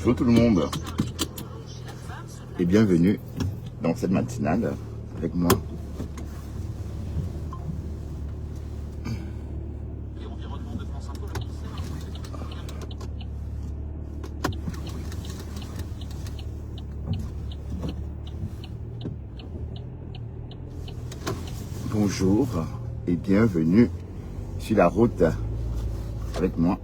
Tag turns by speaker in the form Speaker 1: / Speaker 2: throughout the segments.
Speaker 1: Bonjour tout le monde et bienvenue dans cette matinale avec moi. Bonjour et bienvenue sur la route avec moi.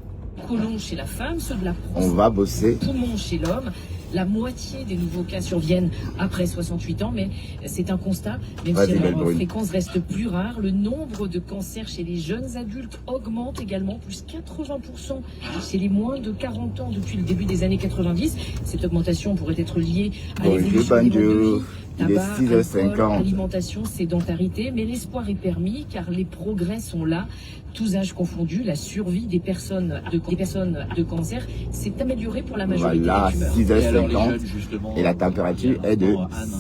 Speaker 2: Colons chez la femme, ceux de la
Speaker 1: On va bosser.
Speaker 2: poumons chez l'homme. La moitié des nouveaux cas surviennent après 68 ans, mais c'est un constat. Même si leur fréquence reste plus rare, le nombre de cancers chez les jeunes adultes augmente également, plus 80% chez les moins de 40 ans depuis le début des années 90. Cette augmentation pourrait être liée à l'évolution des modes de vie. Tabac, alcool, alimentation, sédentarité, mais l'espoir est permis car les progrès sont là. Tous âges confondus, la survie des personnes de cancer s'est améliorée pour la majorité des tumeurs.
Speaker 1: Voilà, 6h50 et la température est de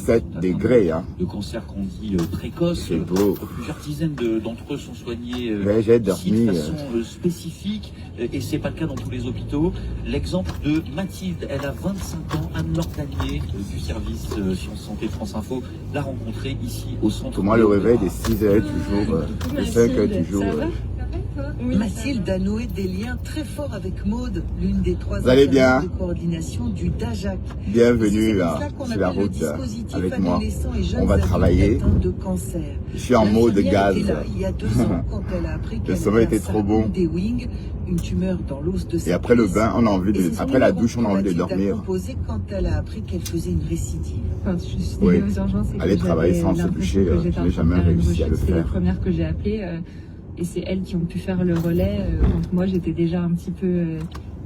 Speaker 1: 7 degrés. Hein.
Speaker 3: Le cancer qu'on dit précoce,
Speaker 1: c'est beau.
Speaker 3: Plusieurs dizaines d'entre eux sont soignés
Speaker 1: j'ai dormi,
Speaker 3: de façon spécifique et c'est pas le cas dans tous les hôpitaux. L'exemple de Mathilde, elle a 25 ans, Anne-Laure Tanier du service Sciences Santé France Info l'a rencontrée ici au centre.
Speaker 1: Pour moi le réveil des 6h toujours, de 5h toujours.
Speaker 4: Oui, Mathilde a noué des liens très forts avec Maude, l'une des 3
Speaker 1: de
Speaker 4: coordination du DAJAC.
Speaker 1: Bienvenue sur la route avec moi. On va travailler. Je suis en mode gaz.
Speaker 4: Il y a 2 ans, quand elle a appris
Speaker 1: le sommeil était trop bon.
Speaker 4: Une tumeur dans l'os de
Speaker 1: et après le bain, on a envie de, après la douche, on a envie de dormir.
Speaker 4: Quand elle a appris qu'elle faisait une récidive.
Speaker 5: Quand je suis
Speaker 1: oui.
Speaker 5: aux urgences,
Speaker 1: aller travailler sans se boucher, je n'ai jamais réussi à le faire.
Speaker 5: C'est la première que j'ai appelée et c'est elles qui ont pu faire le relais. Donc moi, j'étais déjà un petit peu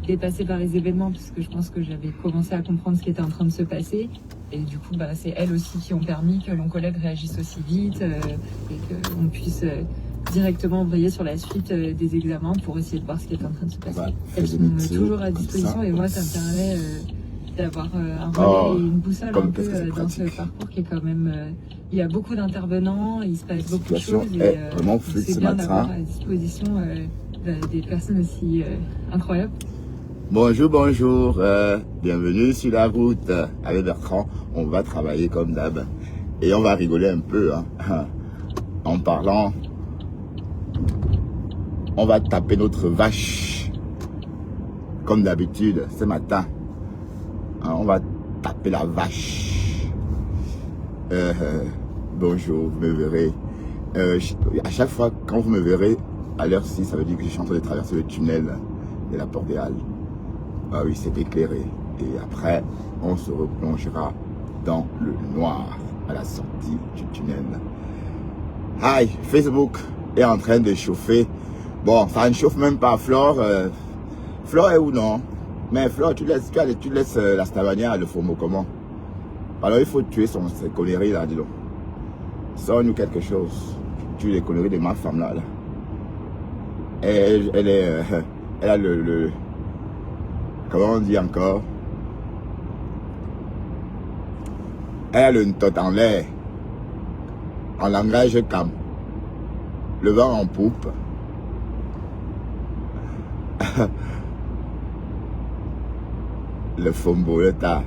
Speaker 5: dépassée par les événements puisque je pense que j'avais commencé à comprendre ce qui était en train de se passer. Et du coup, c'est elles aussi qui ont permis que l'oncologue réagisse aussi vite et qu'on puisse directement envoyer sur la suite des examens pour essayer de voir ce qui est en train de se passer. Elles sont toujours à disposition et moi, ça me permet d'avoir un relais et une boussole un peu dans ce parcours qui est quand même... il y a beaucoup d'intervenants, il se passe beaucoup de choses et c'est bien d'avoir à disposition des personnes aussi incroyables.
Speaker 1: Bonjour, bonjour, bienvenue sur la route avec Bertrand. On va travailler comme d'hab et on va rigoler un peu en parlant. On va taper notre vache comme d'habitude ce matin. On va taper la vache. Bonjour, vous me verrez. À chaque fois, quand vous me verrez, à l'heure-ci, ça veut dire que je suis en train de traverser le tunnel de la Porte des Halles. Ah oui, c'est éclairé. Et après, on se replongera dans le noir à la sortie du tunnel. Aïe, Facebook est en train de chauffer. Bon, ça ne chauffe même pas. Flore, Flore est où non? Mais Flore, tu laisses la Stavania, le FOMO comment? Alors il faut tuer ces conneries là, dis donc. Sors-nous quelque chose. Tue les conneries de ma femme là. Elle a le comment on dit encore? Elle a le tot en l'air. En langage cam. Le vent en poupe. Le fombo, le tas.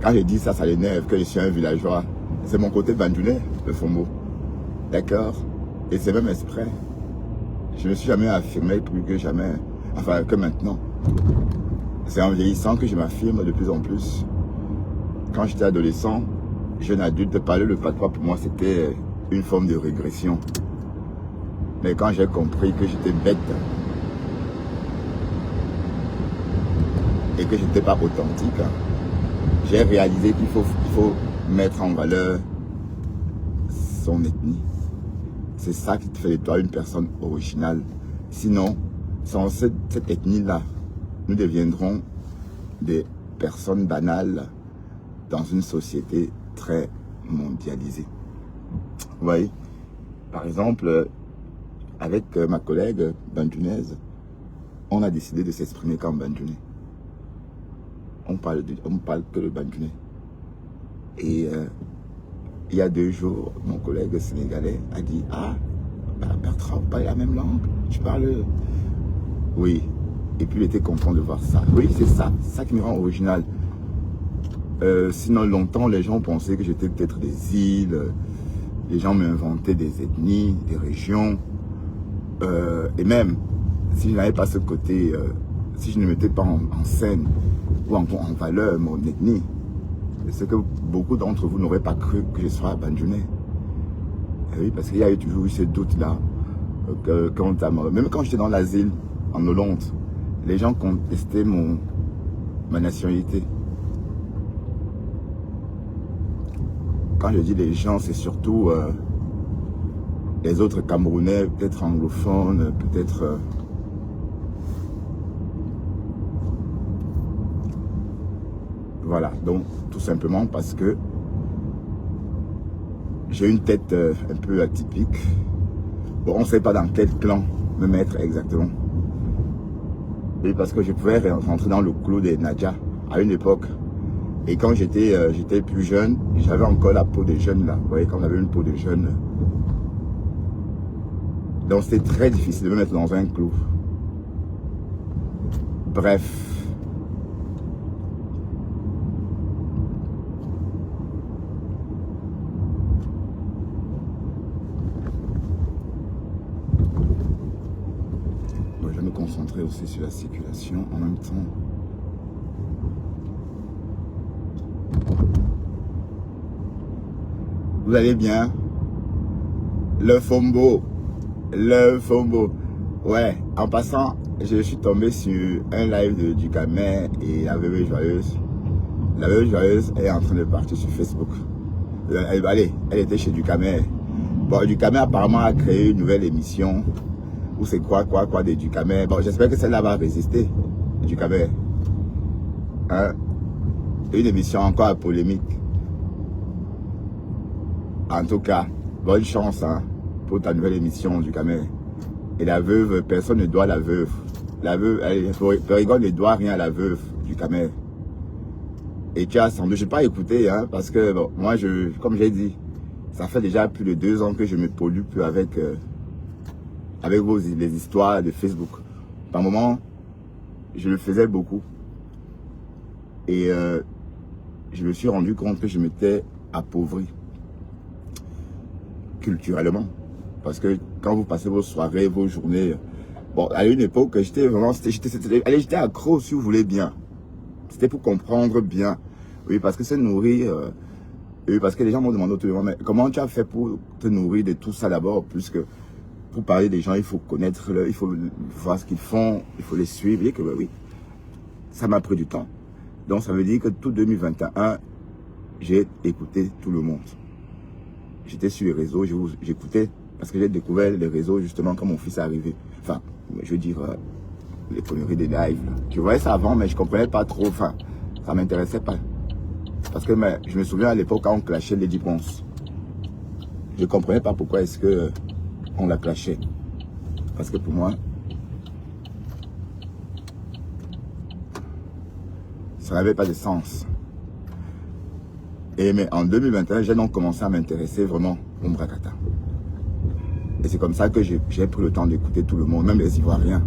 Speaker 1: Quand je dis ça, ça l'énerve que je suis un villageois. C'est mon côté bandunais, le fombo. D'accord? Et c'est même exprès. Je ne me suis jamais affirmé plus que jamais. Enfin, que maintenant. C'est en vieillissant que je m'affirme de plus en plus. Quand j'étais adolescent, jeune adulte, parler le patois pour moi, c'était une forme de régression. Mais quand j'ai compris que j'étais bête, et que je n'étais pas authentique, j'ai réalisé qu'il faut mettre en valeur son ethnie. C'est ça qui te fait de toi une personne originale. Sinon, sans cette ethnie-là, nous deviendrons des personnes banales dans une société très mondialisée. Vous voyez, par exemple, avec ma collègue bandunaise, on a décidé de s'exprimer comme bandunais. On parle que le bandunais. Et il y a 2 jours, mon collègue sénégalais a dit « Ah, Bertrand, vous parlez la même langue? Tu parles... » Oui, Et puis il était content de voir ça. Oui, c'est ça qui me rend original. Sinon, longtemps, les gens pensaient que j'étais peut-être des îles. Les gens m'inventaient des ethnies, des régions. Et même, si je n'avais pas ce côté, si je ne mettais pas en scène ou en valeur mon ethnie, c'est que beaucoup d'entre vous n'auraient pas cru que je sois bandunais. Oui, parce qu'il y a toujours eu ces doutes-là. Même quand j'étais dans l'asile, en Hollande, les gens contestaient ma nationalité. Quand je dis les gens, c'est surtout les autres Camerounais, peut-être anglophones, peut-être... Voilà, donc tout simplement parce que j'ai une tête un peu atypique. Bon, on ne sait pas dans quel clan me mettre exactement. Et parce que je pouvais rentrer dans le clos des Nadja à une époque. Et quand j'étais plus jeune, j'avais encore la peau de jeune là. Vous voyez, quand on avait une peau de jeune. Donc c'était très difficile de me mettre dans un clou. Bref. Donc, je vais me concentrer aussi sur la circulation en même temps. Vous allez bien? Le Fombo. Ouais, en passant, je suis tombé sur un live de Ducamel et la Veuve Joyeuse. La Veuve Joyeuse est en train de partir sur Facebook. Elle était chez Ducamel. Bon, Ducamel apparemment a créé une nouvelle émission. Ou c'est quoi de Ducamel. Bon, j'espère que celle-là va résister, Ducamel. Hein? Une émission encore à polémique. En tout cas, bonne chance hein, pour ta nouvelle émission du Ducamel. Et la veuve, personne ne doit la veuve. La veuve, Périgord ne doit rien à la veuve du Ducamel. Et tu as sans doute, je n'ai pas écouté, hein, parce que bon, moi, comme j'ai dit, ça fait déjà plus de 2 ans que je me pollue plus avec les histoires de Facebook. Par moment, je le faisais beaucoup. Et je me suis rendu compte que je m'étais appauvri. Culturellement, parce que quand vous passez vos soirées, vos journées, bon, à une époque, j'étais vraiment, j'étais accro si vous voulez bien. C'était pour comprendre bien, oui, parce que se nourrir, oui, parce que les gens m'ont demandé autour, mais comment tu as fait pour te nourrir de tout ça d'abord, puisque pour parler des gens, il faut connaître, il faut voir ce qu'ils font, il faut les suivre, et que ben, oui, ça m'a pris du temps. Donc ça veut dire que tout 2021, j'ai écouté tout le monde. J'étais sur les réseaux, j'écoutais, parce que j'ai découvert les réseaux justement quand mon fils est arrivé. Enfin, je veux dire, les conneries des lives. Je voyais ça avant, mais je ne comprenais pas trop, enfin, ça ne m'intéressait pas. Parce que je me souviens à l'époque quand on clashait Lady Ponce. Je ne comprenais pas pourquoi est-ce qu'on la clashait. Parce que pour moi, ça n'avait pas de sens. Mais en 2021, j'ai donc commencé à m'intéresser vraiment au Mbrakata. Et c'est comme ça que j'ai pris le temps d'écouter tout le monde, même les Ivoiriens.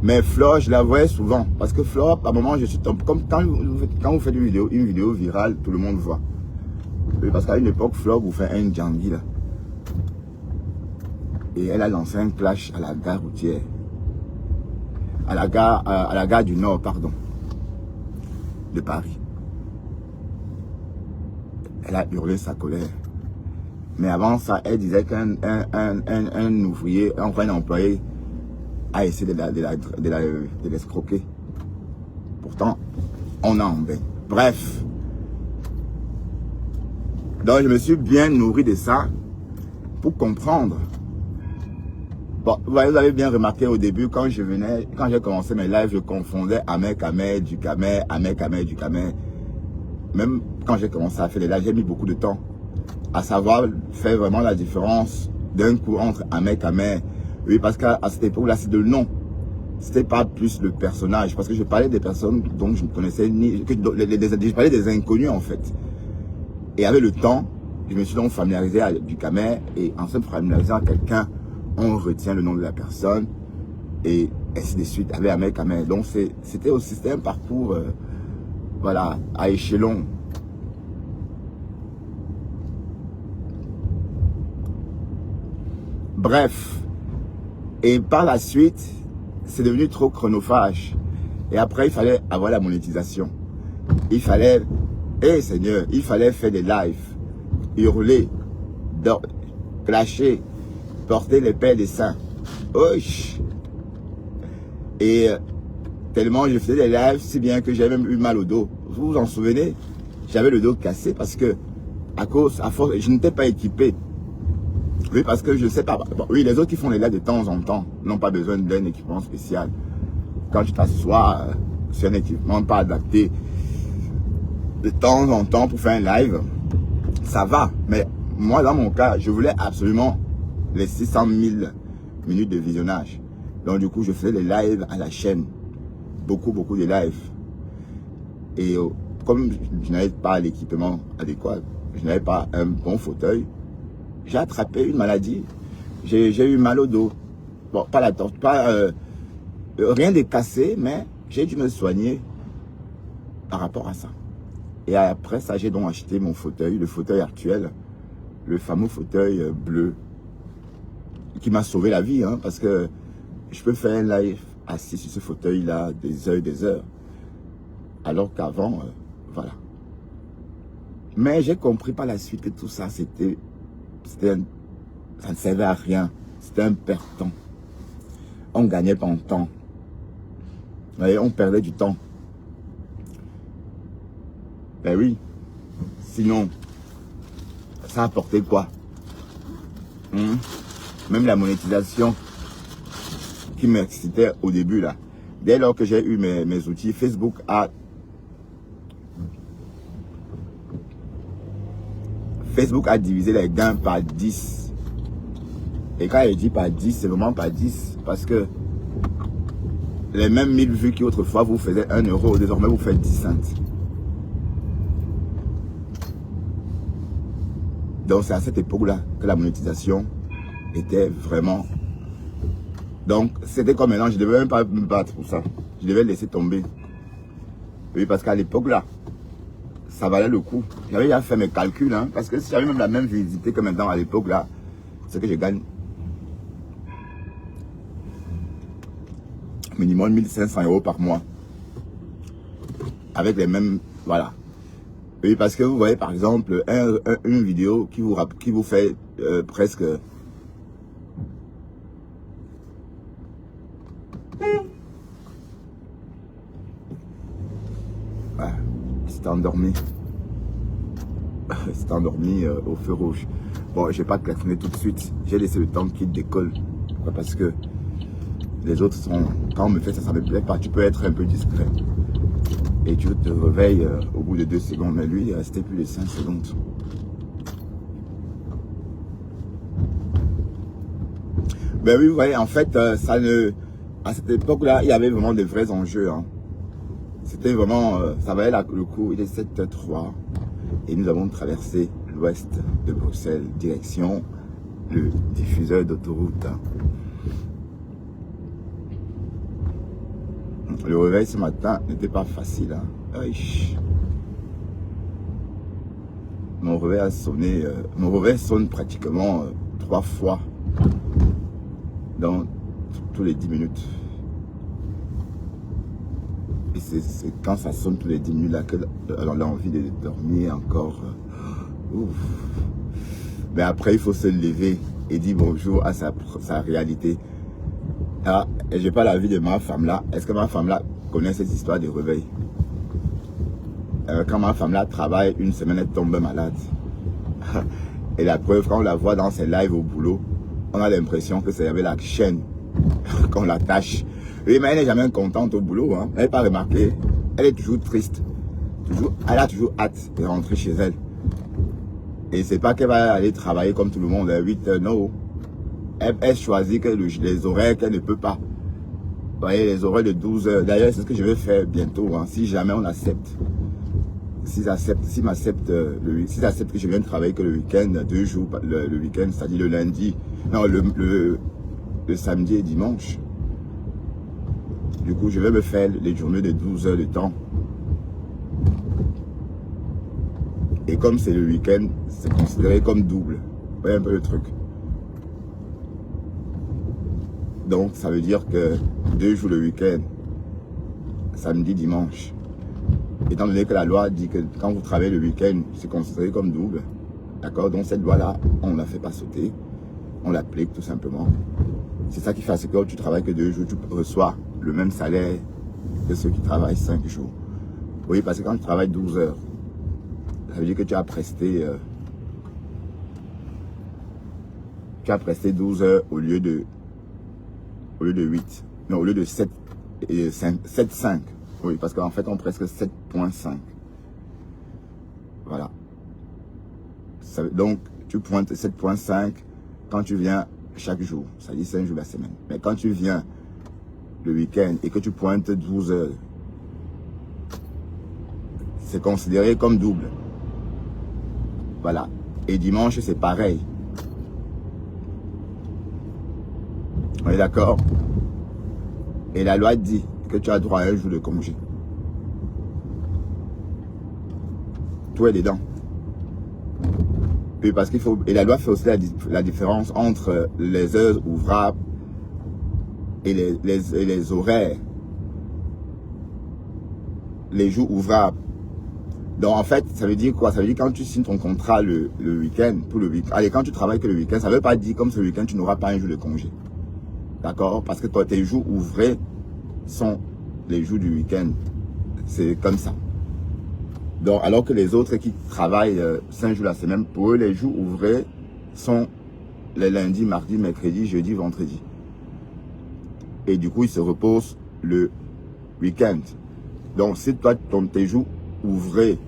Speaker 1: Mais Flore, je la voyais souvent. Parce que Flore, à un moment, je suis tombé. Comme quand vous faites une vidéo virale, tout le monde voit. Parce qu'à une époque, Flore vous fait un djangui là. Et elle a lancé un clash à la gare routière. À la gare du Nord, pardon. De Paris. Elle a hurlé sa colère. Mais avant ça, elle disait qu'un ouvrier, un employé, a essayé de l'escroquer. Pourtant, on en bain. Bref. Donc, je me suis bien nourri de ça pour comprendre. Bon, vous avez bien remarqué au début, quand j'ai commencé mes lives, je confondais Ahmed Kamel, Ducamel, Ahmed Kamel, Ducamel. Même quand j'ai commencé à faire les lives, j'ai mis beaucoup de temps à savoir faire vraiment la différence d'un coup entre Ahmed Kamel. Oui, parce qu'à cette époque-là, c'est le nom. C'était pas plus le personnage. Parce que je parlais des personnes dont je ne connaissais ni... Je parlais des inconnus, en fait. Et avec le temps, je me suis donc familiarisé avec Ducamel. Et en se familiarisant à quelqu'un, on retient le nom de la personne. Et ainsi de suite, avec Ahmed Kamel. Donc c'était aussi un parcours, voilà, à échelon. Bref, et par la suite, c'est devenu trop chronophage. Et après, il fallait avoir la monétisation. Il fallait, Seigneur, il fallait faire des lives, hurler, clasher, porter les pères des saints. Oich. Et tellement je faisais des lives, si bien que j'avais même eu mal au dos. Vous vous en souvenez? J'avais le dos cassé parce que, à force, je n'étais pas équipé. Oui, parce que je ne sais pas. Bon, oui, les autres qui font les lives de temps en temps n'ont pas besoin d'un équipement spécial. Quand tu t'assois sur un équipement pas adapté, de temps en temps pour faire un live, ça va. Mais moi, dans mon cas, je voulais absolument les 600 000 minutes de visionnage. Donc du coup, je faisais les lives à la chaîne. Beaucoup de lives. Et comme je n'avais pas l'équipement adéquat, je n'avais pas un bon fauteuil, j'ai attrapé une maladie. J'ai eu mal au dos. Bon, pas la torte, rien de cassé, mais j'ai dû me soigner par rapport à ça. Et après ça, j'ai donc acheté mon fauteuil, le fauteuil actuel, le fameux fauteuil bleu, qui m'a sauvé la vie, hein, parce que je peux faire un live assis sur ce fauteuil-là des heures et des heures, alors qu'avant, voilà. Mais j'ai compris par la suite que tout ça, ça ne servait à rien. C'était un perte-temps. On gagnait pas en temps. Et on perdait du temps. Ben oui. Sinon, ça apportait quoi? Même la monétisation qui m'excitait au début là. Dès lors que j'ai eu mes outils, Facebook a divisé les gains par 10. Et quand il dit par 10, c'est vraiment par 10. Parce que les mêmes 1000 vues qui autrefois vous faisaient 1 euro, désormais vous faites 10 cents. Donc c'est à cette époque-là que la monétisation était vraiment... Donc c'était comme maintenant, je ne devais même pas me battre pour ça. Je devais laisser tomber. Oui, parce qu'à l'époque-là, ça valait le coup. J'avais déjà fait mes calculs, hein, parce que si j'avais même la même visibilité que maintenant à l'époque là, c'est que je gagne minimum 1500 € par mois. Avec les mêmes, voilà. Oui, parce que vous voyez par exemple une vidéo qui vous fait presque... C'est endormi. C'est endormi au feu rouge. Bon, je vais pas klaxonner tout de suite. J'ai laissé le temps qu'il décolle. Pourquoi? Parce que les autres sont... Quand on me fait ça, ça me plaît pas. Tu peux être un peu discret. Et tu te réveilles au bout de 2 secondes. Mais lui, il est resté plus de 5 secondes. Ben oui, vous voyez, en fait, ça ne... À cette époque-là, il y avait vraiment de vrais enjeux. Hein. C'était vraiment... ça valait le coup. Il est 7h03. Et nous avons traversé l'ouest de Bruxelles, direction le diffuseur d'autoroute. Le réveil ce matin n'était pas facile. Hein. Mon réveil a sonné. Mon réveil sonne pratiquement 3 fois dans tous les 10 minutes. Et c'est quand ça sonne tous les 10 minutes là que on a envie de dormir encore. Ouf. Mais après, il faut se lever et dire bonjour à sa réalité. Ah, et j'ai pas la vie de ma femme là. Est-ce que ma femme là connaît cette histoire de réveil? Quand ma femme là travaille, une semaine, elle tombe malade. Et la preuve, quand on la voit dans ses lives au boulot, on a l'impression que c'est avec la chaîne qu'on l'attache. Oui, mais elle n'est jamais contente au boulot. Hein. Elle n'est pas remarquée. Elle est toujours triste. Elle a toujours hâte de rentrer chez elle. Et c'est pas qu'elle va aller travailler comme tout le monde à 8 heures, non. Elle choisit que les horaires qu'elle ne peut pas. Vous voyez, les horaires de 12 heures. D'ailleurs, c'est ce que je vais faire bientôt. Hein, si jamais on accepte. S'ils acceptent que je viens travailler que le week-end, 2 jours, le week-end, c'est-à-dire le lundi, non, le samedi et dimanche. Du coup, je vais me faire les journées de 12 heures de temps. Et comme c'est le week-end, c'est considéré comme double. Vous voyez un peu le truc. Donc, ça veut dire que 2 jours le week-end, samedi, dimanche. Étant donné que la loi dit que quand vous travaillez le week-end, c'est considéré comme double. D'accord? Donc, cette loi-là, on ne la fait pas sauter. On l'applique tout simplement. C'est ça qui fait à ce que tu travailles que 2 jours, tu reçois le même salaire que ceux qui travaillent 5 jours. Oui, parce que quand tu travailles 12 heures, ça veut dire que tu as presté 12 heures au lieu de 8. Non, au lieu de 7 et 7,5. Oui, parce qu'en fait, on presque 7,5. Voilà. Donc, tu pointes 7,5 quand tu viens chaque jour. Ça dit 5 jours la semaine. Mais quand tu viens le week-end et que tu pointes 12 heures, c'est considéré comme double. Voilà. Et dimanche, c'est pareil. On est d'accord? Et la loi dit que tu as droit à un jour de congé. Tout est dedans. Et parce qu'il faut. Et la loi fait aussi la différence entre les heures ouvrables et les horaires. Les jours ouvrables. Donc en fait, ça veut dire quoi? Ça veut dire quand tu signes ton contrat le week-end, pour le week-end. Allez, quand tu travailles que le week-end, ça ne veut pas dire comme ce week-end, tu n'auras pas un jour de congé. D'accord? Parce que toi, tes jours ouvrés sont les jours du week-end. C'est comme ça. Donc, alors que les autres qui travaillent 5 jours la semaine, pour eux, les jours ouvrés sont les lundis, mardis, mercredis, jeudi, vendredi. Et du coup, ils se reposent le week-end. Donc, si toi, tes jours ouvrés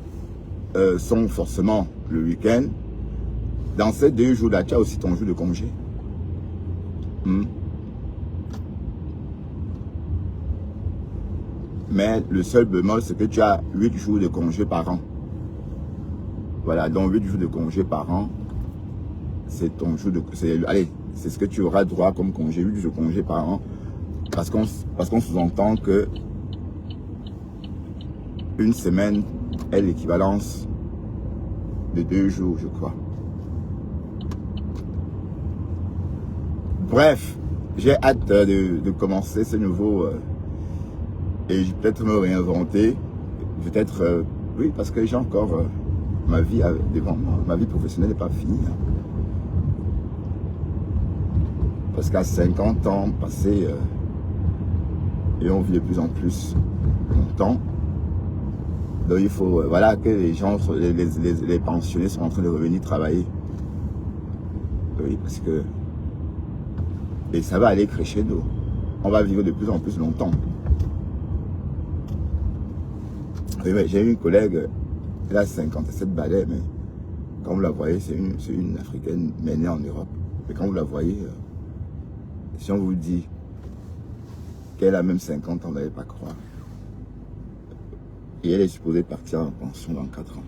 Speaker 1: sont forcément le week-end, dans ces 2 jours-là, tu as aussi ton jour de congé. Mais le seul bémol, c'est que tu as 8 jours de congé par an. Voilà, donc 8 jours de congé par an, c'est ton jour de... Allez, c'est ce que tu auras droit comme congé, 8 jours de congé par an. Parce qu'on sous-entend que une semaine est l'équivalence de 2 jours, je crois. Bref, j'ai hâte de commencer ce nouveau... et je vais peut-être me réinventer. Peut-être... oui, parce que j'ai encore ma vie devant moi. Ma vie professionnelle n'est pas finie. Hein. Parce qu'à 50 ans passés... et on vit de plus en plus longtemps. Donc il faut voilà, que les gens, les pensionnés sont en train de revenir travailler. Oui, parce que... Et ça va aller crescendo. On va vivre de plus en plus longtemps. Oui, j'ai une collègue, elle a 57 balais, mais quand vous la voyez, c'est une Africaine, mais née en Europe. Mais quand vous la voyez, si on vous dit qu'elle a même 50 ans, vous n'allez pas croire. Et elle est supposée partir en pension dans 4 ans.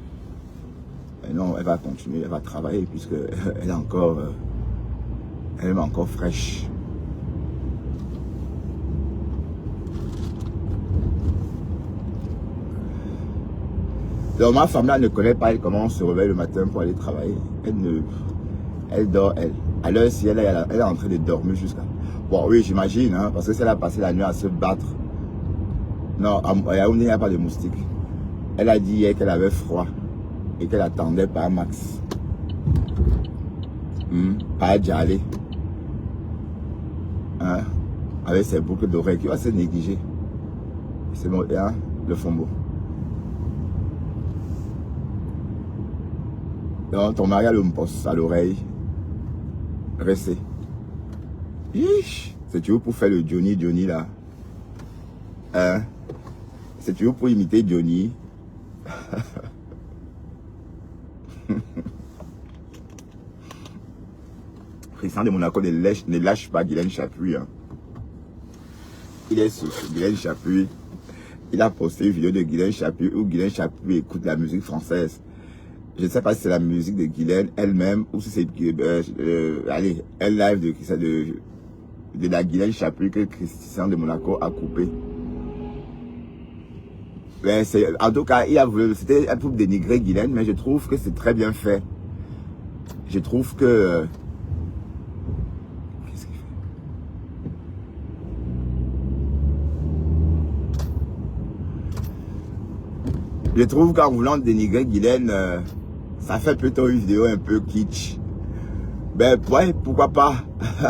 Speaker 1: Mais non, elle va continuer, elle va travailler puisque elle est encore, elle est encore fraîche. Donc ma femme là ne connaît pas elle comment on se réveille le matin pour aller travailler. Elle dort elle. Alors si elle est en train de dormir jusqu'à... Bon oui j'imagine, hein, parce que si elle a passé la nuit à se battre. Non, à Yaoundé il n'y a pas de moustiques. Elle a dit hier qu'elle avait froid et qu'elle attendait par Max. Pas Djalé. Hein, avec ses boucles d'oreilles qui va se négliger. C'est bon, hein, le fombo. Donc ton mari a le poste à l'oreille. Restez. C'est toujours pour faire le Johnny là. Hein? C'est toujours pour imiter Johnny. Christian de Monaco ne lâche pas Guylaine Chapuis. Hein. Il est sur Guylaine Chapuis. Il a posté une vidéo de Guylaine Chapuis où Guylaine Chapuis écoute la musique française. Je ne sais pas si c'est la musique de Guylaine elle-même ou si c'est allez, un live de la Guylaine Chapuis que Christian de Monaco a coupé. Mais en tout cas, c'était pour dénigrer Guylaine, mais je trouve que c'est très bien fait. Je trouve que... Qu'est-ce qu'il fait? Je trouve qu'en voulant dénigrer Guylaine, ça fait plutôt une vidéo un peu kitsch. Ben ouais, pourquoi pas?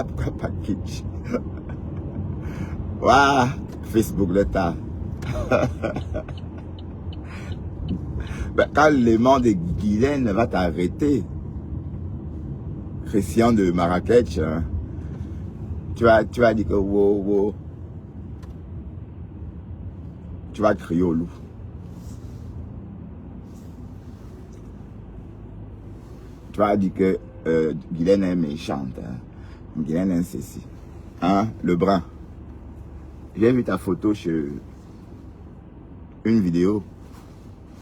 Speaker 1: Pourquoi pas kitsch? Waouh, Facebook le tas. Ben, quand l'aimant de Guylaine va t'arrêter, Christian de Marrakech, hein, tu vas dire que wow, wow. Tu vas crier au loup. Tu vas dire que Guylaine est méchante. Hein. Guylaine est ceci. Hein, le brun. J'ai vu ta photo sur une vidéo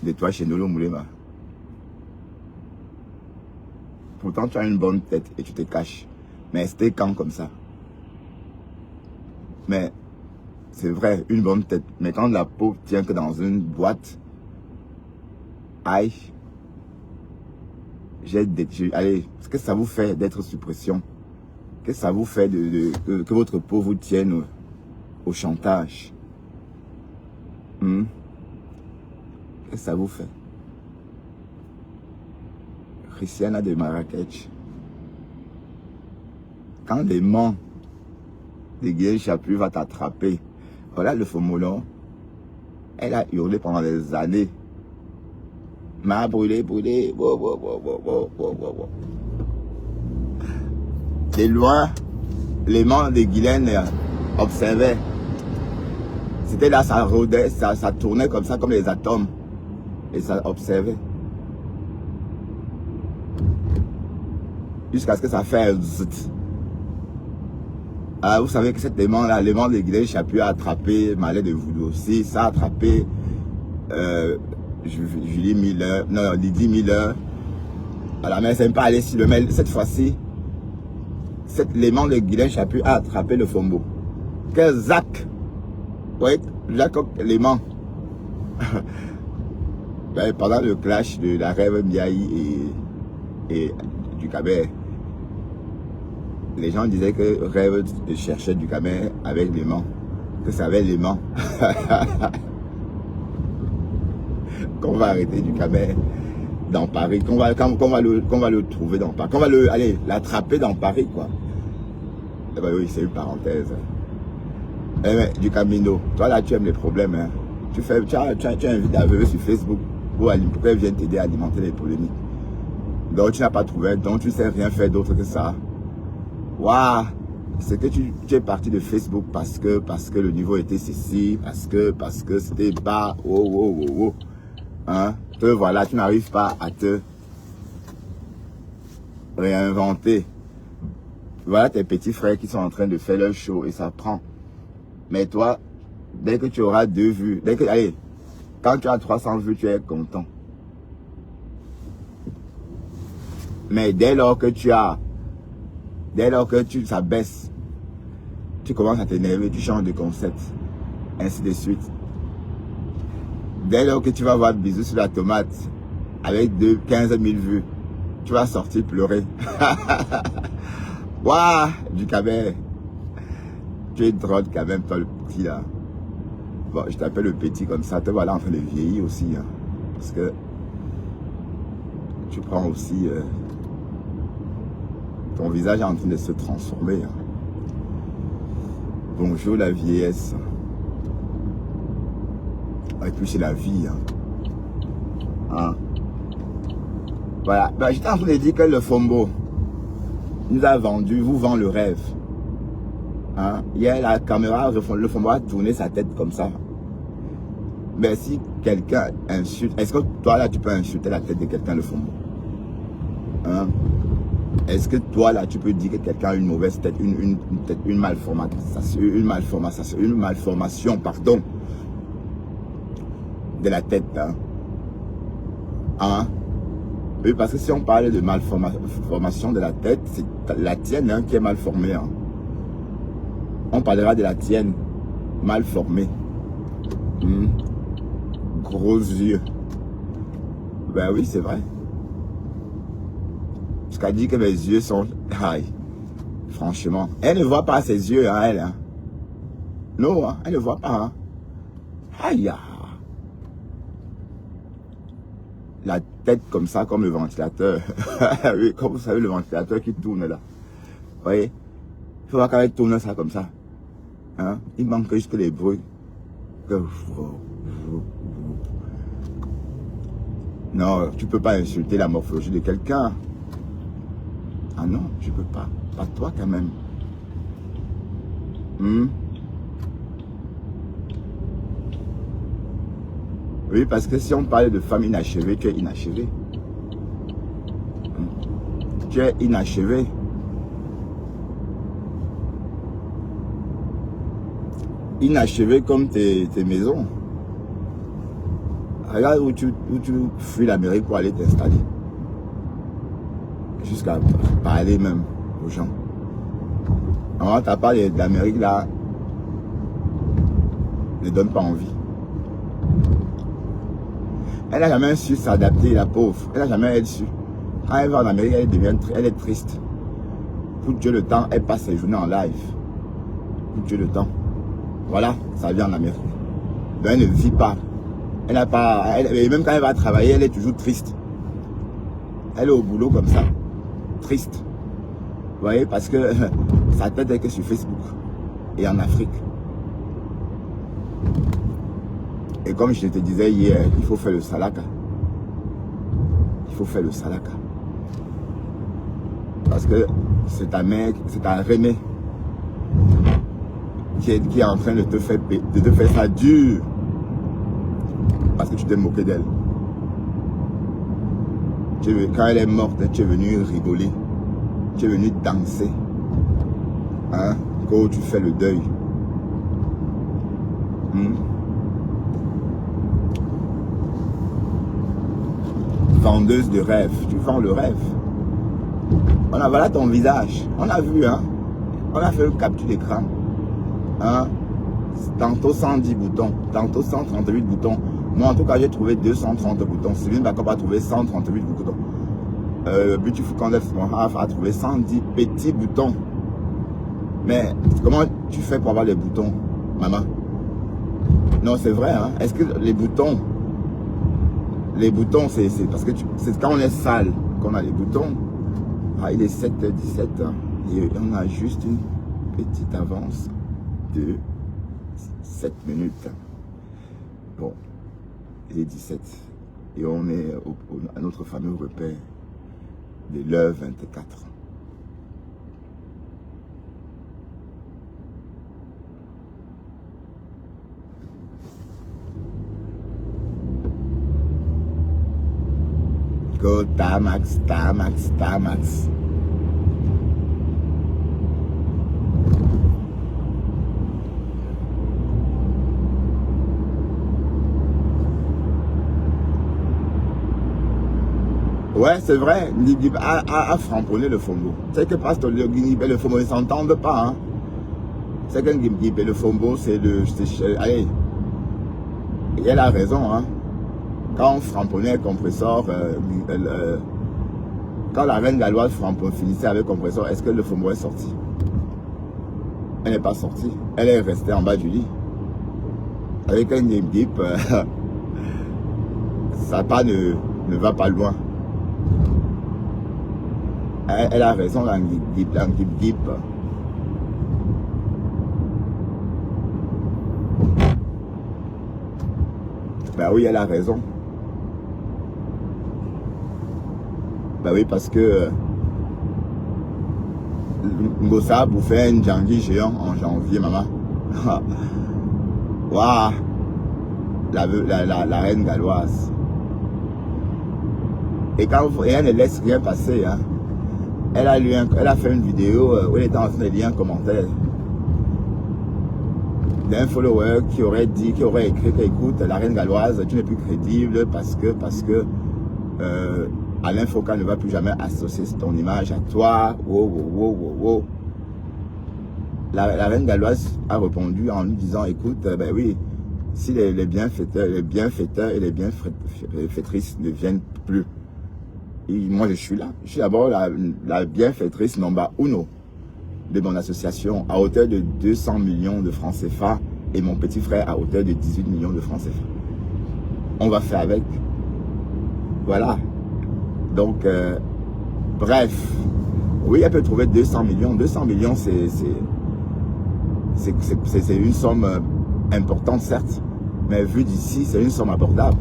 Speaker 1: de toi chez Nolo Moulema. Pourtant, tu as une bonne tête et tu te caches. Mais c'était quand comme ça? Mais c'est vrai, une bonne tête. Mais quand la peau tient que dans une boîte, aïe, allez, ce que ça vous fait d'être sous pression? Qu'est-ce que ça vous fait que votre peau vous tienne au chantage? Qu'est-ce que ça vous fait? Christiana de Marrakech. Quand l'aimant de Guylaine Chapuis va t'attraper, voilà le faux molon. Elle a hurlé pendant des années. M'a brûlé, brûlé. Wow, wow, wow, wow, wow, wow, wow. De loin, l'aimant de Guylaine observait. C'était là, ça rôdait, ça tournait comme ça, comme les atomes. Et ça observait. Jusqu'à ce que ça fait un zut. Ah, vous savez que cet aimant-là, l'aimant de Guylaine Chapuis a attrapé Malais de Voodoo aussi. Ça a attrapé Julie Miller, non, Lydie Miller. Voilà, mais c'est pas allé sur le mail. Cette fois-ci, l'aimant de Guylaine Chapuis a attrapé le Fombo. Que Zach, oui, Jacob l'aimant. Ben, pendant le clash de la Rêve Ndiaye et du Cabet, les gens disaient que Rêve cherchait du Cabet avec l'aimant, que ça avait l'aimant. Qu'on va arrêter du Cabet dans Paris, qu'on va le trouver dans Paris, qu'on va l'attraper dans Paris, quoi. Eh ben oui, c'est une parenthèse. Eh ben, du Camino, toi là tu aimes les problèmes, hein. Tu invites à venir sur Facebook pour qu'elle vienne t'aider à alimenter les polémiques. Donc tu n'as pas trouvé, donc tu ne sais rien faire d'autre que ça. Waouh, c'est que tu es parti de Facebook parce que le niveau était ceci, parce que c'était bas, oh. Hein? Te voilà, tu n'arrives pas à te réinventer. Voilà tes petits frères qui sont en train de faire leur show et ça prend. Mais toi, dès que tu auras 2 vues, allez, quand tu as 300 vues, tu es content. Mais dès lors que ça baisse, tu commences à t'énerver, tu changes de concept, ainsi de suite. Dès lors que tu vas voir Bisous sur la tomate avec 15 000 vues, tu vas sortir pleurer. Waouh, du Cabet. Tu es drôle quand même, toi le petit là. Bon, je t'appelle le petit comme ça, te voilà en train de vieillir aussi. Hein, parce que tu prends aussi... ton visage est en train de se transformer. Hein. Bonjour la vieillesse. Et puis c'est la vie. Hein. Voilà. Ben, j'étais en train de dire que le Fombo nous a vendu, vous vend le rêve. Hein? Hier, la caméra, le Fombo a tourné sa tête comme ça. Mais si quelqu'un insulte, est-ce que toi là tu peux insulter la tête de quelqu'un, le Fombo? Hein? Est-ce que toi là tu peux dire que quelqu'un a une mauvaise tête, une malformation, pardon, de la tête, hein? Hein? Oui, parce que si on parle de malformation de la tête, c'est la tienne, hein, qui est mal formée. Hein? On parlera de la tienne mal formée. gros yeux. Ben oui, c'est vrai. Parce qu'elle dit que mes yeux sont... Aïe. Franchement. Elle ne voit pas ses yeux, hein, elle. Hein. Non, hein, elle ne voit pas. Hein. Aïe. La tête comme ça, comme le ventilateur. Oui, comme vous savez, le ventilateur qui tourne là. Vous voyez? Il faut voir quand elle tourne ça comme ça. Hein? Il manque juste les bruits. Non, tu peux pas insulter la morphologie de quelqu'un. Ah non, je peux pas. Pas toi quand même. Oui, parce que si on parle de femme inachevée, tu es inachevé. Tu es inachevé. Inachevé comme tes maisons. Regarde où tu fuis l'Amérique pour aller t'installer. Jusqu'à parler même aux gens. Alors, ta part d'Amérique là ne donne pas envie. Elle n'a jamais su s'adapter, la pauvre. Elle n'a jamais su. Quand elle va en Amérique, elle est triste. Pour Dieu le temps, elle passe ses journées en live. Pour Dieu le temps. Voilà, ça vient en Amérique. Donc elle ne vit pas. Elle n'a pas. Et même quand elle va travailler, elle est toujours triste. Elle est au boulot comme ça. Triste. Vous voyez, parce que sa tête est que sur Facebook. Et en Afrique. Et comme je te disais hier, il faut faire le salaka. Il faut faire le salaka. Parce que c'est ta mère, c'est ta René qui est en train de te faire ça dur. Parce que tu t'es moqué d'elle. Quand elle est morte, tu es venu rigoler. Tu es venu danser. Hein? Quand tu fais le deuil. Vendeuse de rêve. Tu vends le rêve. Voilà ton visage. On a vu, hein. On a fait une capture d'écran. Hein? Tantôt 110 boutons, tantôt 138 boutons. Moi, en tout cas, j'ai trouvé 230 boutons. Sylvine Bacop a trouvé 138 boutons. Beautiful Concept a trouvé 110 petits boutons. Mais comment tu fais pour avoir les boutons, maman? Non, c'est vrai, hein? Est-ce que les boutons, c'est parce que c'est quand on est sale qu'on a les boutons. Ah, il est 7h17, hein, et on a juste une petite avance de 7 minutes. Bon, il est 17 et on est à notre fameux repère de l'heure 24. Go Tamax, Tamax, Tamax. Ouais, c'est vrai, Ndib a framponné le Fombo. C'est que Pasteur Ndib et le Fombo ne s'entendent pas. Hein. C'est que Ndib et le Fombo, c'est le... Allez, et elle a raison. Hein. Quand on framponnait le compresseur, quand la reine galloise finissait avec le compresseur, est-ce que le Fombo est sorti? Elle n'est pas sortie. Elle est restée en bas du lit. Avec un Ndib, ça pas ne va pas loin. Elle a raison, l'Angip. Ben oui, elle a raison. Ben oui, parce que Ngossa a bouffé un djangui géant en janvier, maman. Waouh, la reine galloise. Et elle ne laisse rien passer, hein. Elle a fait une vidéo où elle était en train de lire un commentaire d'un follower qui aurait écrit que, écoute, la reine galloise, tu n'es plus crédible parce que Alain Foucault ne va plus jamais associer ton image à toi. Wow. La reine galloise a répondu en lui disant, écoute, ben oui, si les bienfaiteurs et les bienfaitrices ne viennent plus, et moi je suis là. Je suis d'abord la bienfaitrice number uno de mon association à hauteur de 200 millions de francs CFA et mon petit frère à hauteur de 18 millions de francs CFA. On va faire avec. Voilà. Donc, bref. Oui, elle peut trouver 200 millions. 200 millions, c'est une somme importante, certes. Mais vu d'ici, c'est une somme abordable.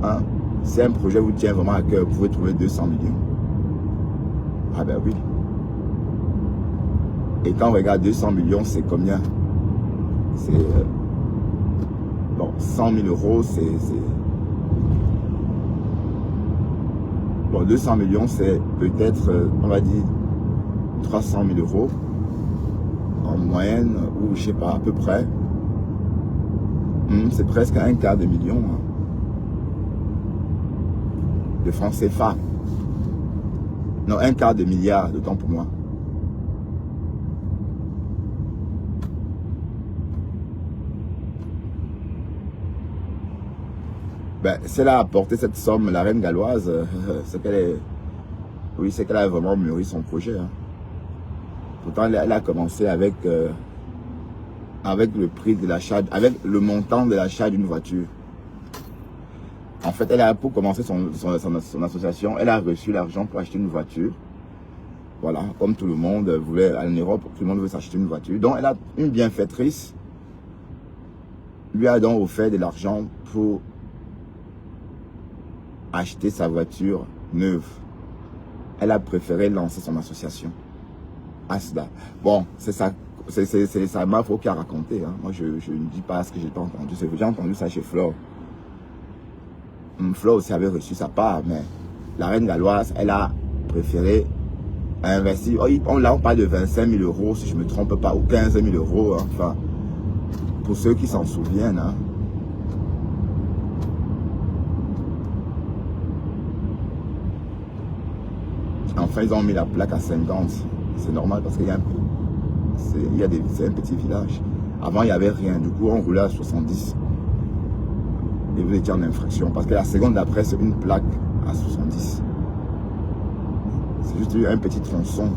Speaker 1: Hein? Si un projet vous tient vraiment à cœur, vous pouvez trouver 200 millions. Ah ben oui. Et quand on regarde 200 millions, c'est combien? C'est... bon, 100 000 euros, c'est... Bon, 200 millions, c'est peut-être, on va dire, 300 000 euros en moyenne, ou je sais pas, à peu près. C'est presque un quart de million hein, de francs CFA. Non, un quart de milliard, d'autant pour moi. Ben, c'est là à apporter cette somme, la reine galloise, c'est qu'elle est... Oui, c'est qu'elle a vraiment mûri son projet. Hein. Pourtant, elle a commencé avec le prix de l'achat, avec le montant de l'achat d'une voiture. En fait, elle a, pour commencer son association, elle a reçu l'argent pour acheter une voiture. Voilà, comme tout le monde voulait, en Europe, tout le monde veut s'acheter une voiture. Donc, elle a une bienfaitrice, lui a donc offert de l'argent pour acheter sa voiture neuve. Elle a préféré lancer son association. À cela. Bon, c'est ça. C'est sa Mafro qui a raconté. Hein. Moi, je ne dis pas ce que j'ai pas entendu. J'ai entendu ça chez Flore. Flore aussi avait reçu sa part, mais la reine galloise, elle a préféré investir. Oh, là, on parle de 25 000 euros, si je ne me trompe pas, ou 15 000 euros. Hein. Enfin, pour ceux qui s'en souviennent. Hein. Enfin, ils ont mis la plaque à 50. C'est normal parce qu'il y a un peu. C'est un petit village. Avant, il n'y avait rien. Du coup, on roulait à 70. Et vous étiez en infraction. Parce que la seconde d'après, c'est une plaque à 70. C'est juste un petit tronçon.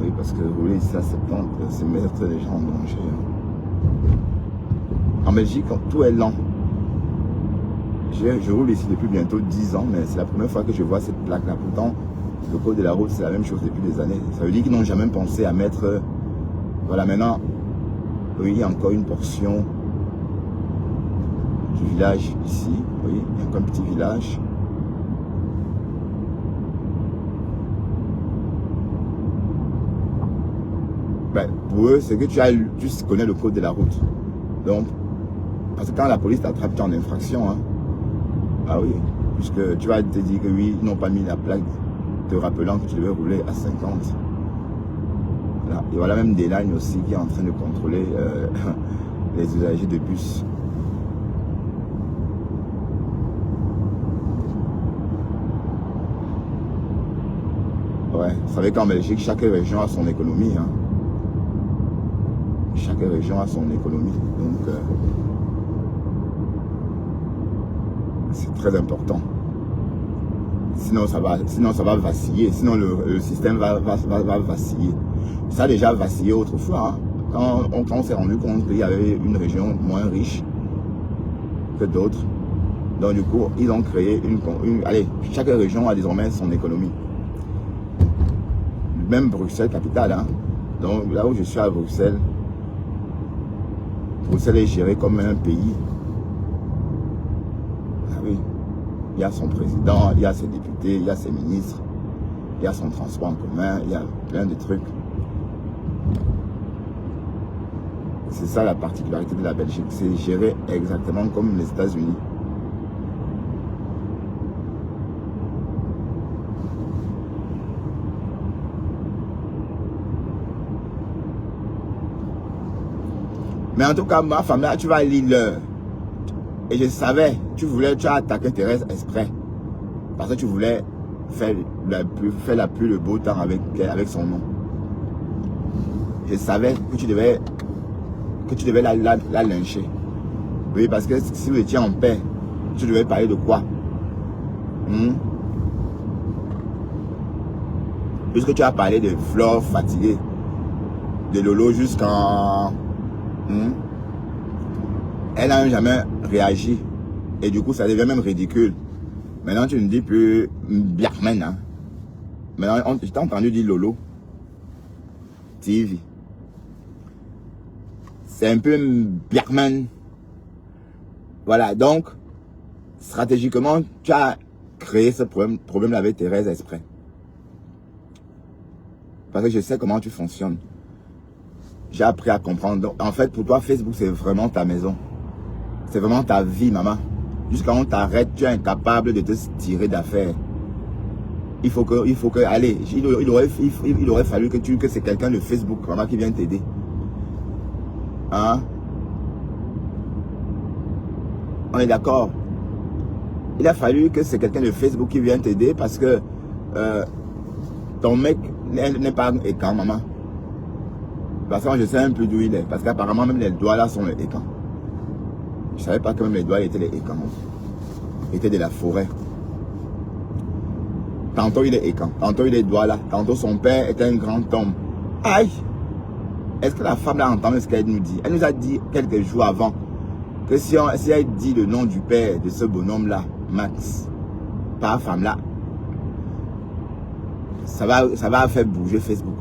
Speaker 1: Oui, parce que rouler ici à 70, c'est mettre les gens en danger. En Belgique, tout est lent. Je roule ici depuis bientôt 10 ans, mais c'est la première fois que je vois cette plaque-là. Pourtant, le code de la route, c'est la même chose depuis des années. Ça veut dire qu'ils n'ont jamais pensé à mettre... Voilà, maintenant, oui, il y a encore une portion du village ici. Oui, il y a encore un petit village. Ben, pour eux, c'est que tu connais le code de la route. Donc, parce que quand la police t'attrape, tu es en infraction. Hein. Ah oui, puisque tu vas te dire que oui, ils n'ont pas mis la plaque te rappelant que tu devais rouler à 50. Là, et voilà même des lignes aussi qui est en train de contrôler les usagers de bus. Ouais, vous savez qu'en Belgique, chaque région a son économie. Hein. Chaque région a son économie. Donc, c'est très important. Sinon, ça va vaciller. Sinon, le système va vaciller. Ça a déjà vacillé autrefois. Hein. Quand on s'est rendu compte qu'il y avait une région moins riche que d'autres. Donc, du coup, ils ont créé allez, chaque région a désormais son économie. Même Bruxelles, capitale. Hein. Donc, là où je suis à Bruxelles, Bruxelles est géré comme un pays. Ah oui. Il y a son président, il y a ses députés, il y a ses ministres, il y a son transport en commun, il y a plein de trucs. C'est ça la particularité de la Belgique. C'est géré exactement comme les États-Unis. Mais en tout cas, ma femme, là, tu vas lire l'heure. Et je savais, tu as attaqué Thérèse exprès. Parce que tu voulais fait la pluie, le beau temps avec son nom. Je savais que tu devais la lyncher. Oui, parce que si vous étiez en paix, tu devais parler de quoi? Puisque tu as parlé de Flore fatiguée, de Lolo jusqu'en... Elle n'a jamais réagi. Et du coup, ça devient même ridicule. Maintenant, tu ne dis plus Biakmen. Hein? Maintenant, je t'ai entendu dire Lolo. TV. C'est un peu Biakmen. Voilà, donc, stratégiquement, tu as créé ce problème avec Thérèse exprès. Parce que je sais comment tu fonctionnes. J'ai appris à comprendre. Donc, en fait, pour toi, Facebook, c'est vraiment ta maison. C'est vraiment ta vie, maman. Jusqu'à on t'arrête, tu es incapable de te tirer d'affaire. Il faut que, allez, il aurait fallu que c'est quelqu'un de Facebook, maman, qui vienne t'aider. Hein? On est d'accord? Il a fallu que c'est quelqu'un de Facebook qui vienne t'aider parce que ton mec n'est pas écan, maman. Parce que moi, je sais un peu d'où il est. Parce qu'apparemment, même les doigts là sont les écans. Je savais pas que même les doigts étaient les écans. Ils étaient de la forêt. Tantôt il est écan, tantôt il est doigt là. Tantôt son père était un grand homme. Aïe! Est-ce que la femme là entend ce qu'elle nous dit? Elle nous a dit quelques jours avant que si elle dit le nom du père de ce bonhomme là, Max, par femme là, ça va faire bouger Facebook.